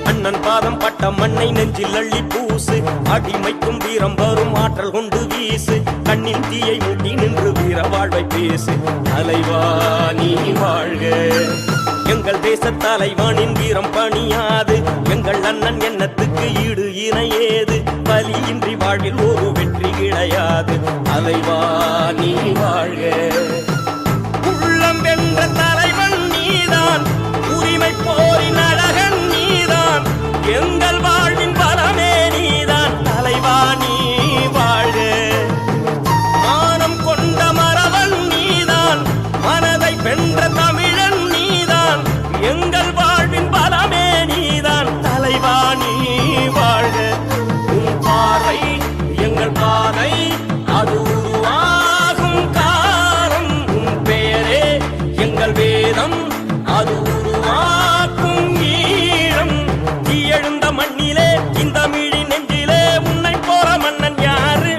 அண்ணன் பாதம் பட்ட மண்ணை நெஞ்சில் அள்ளி பூசு, அடிமைக்கும் வீரம் வரும் ஆற்றல் கொண்டு வீசு, கண்ணின் தீயை மூட்டி நின்று வீர வாழ்வை பேசு. தலைவா நீ வாழ்க, எங்கள் தேச தலைவானின் வீரம் பணியாது, எங்கள் அண்ணன் எண்ணத்துக்கு ஈடு இணையேது, பலியின்றி வாழ்வில் ஒரு வெற்றி கிடையாது. தலைவா நீ வாழ்க, உள்ளம் வென்ற தலைவன் நீதான், உரிமை போரின் அழகன் நீதான், எங்கள் வாழ்வின் பலமே நீதான். தலைவா நீ வாழ்க, மானம் கொண்ட மரவன் நீதான், மனதை வென்ற தமிழன் நீதான், எங்கள் வாழ்வின் பலமே நீதான். தலைவா நீ வாழ்க, உன் பாதை எங்கள் பாதை, அது உருவாகும் காலம், உன் பெயரே எங்கள் வேதம், அது உருவாக்கும் ஈழம். தீ எழுந்த மண்ணிலே இந்த மிழி நெஞ்சிலே உன்னை போற மன்னன் யாரு?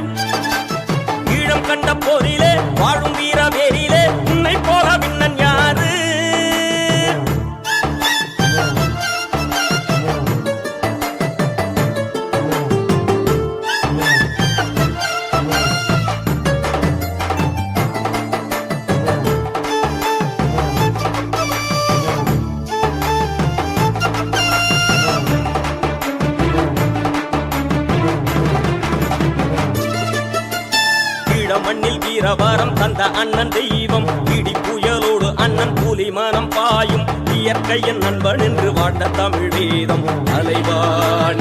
ஈழம் கண்ட போரிலே வாழும் வீர வேரிலே உன்னை போற விண்ணன் யாரு? மண்ணில் வீரவரம் தந்த அண்ணன் தெய்வம், இடி புயலோடு அண்ணன் புலி மனம் பாயும், இயற்கையின் நண்பன் என்று வாழ்ந்த தமிழ் வேதம். தலைவா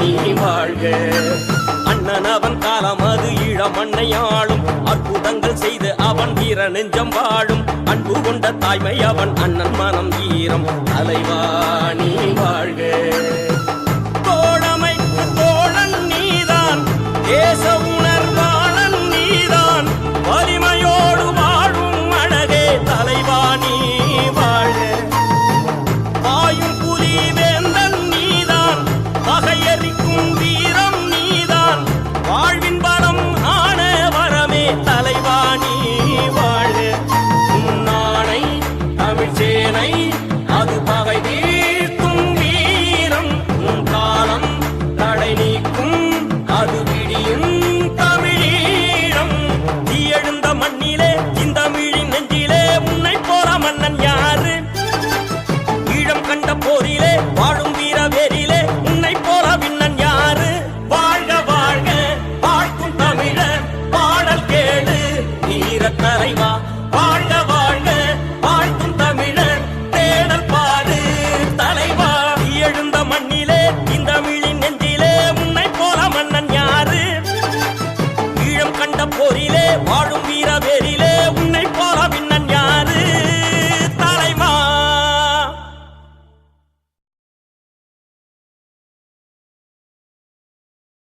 நீ வாழ்க, அண்ணன் அவன் காலம் அது ஈழ மண்ணை ஆளும், அற்புதங்கள் செய்து அவன் வீர நெஞ்சம் வாழும், அன்பு கொண்ட தாய்மை அவன் அண்ணன் மனம் வீரம். தலைவா நீ வாழ்க, தோழமைக்கு தோழன் நீதான், தேச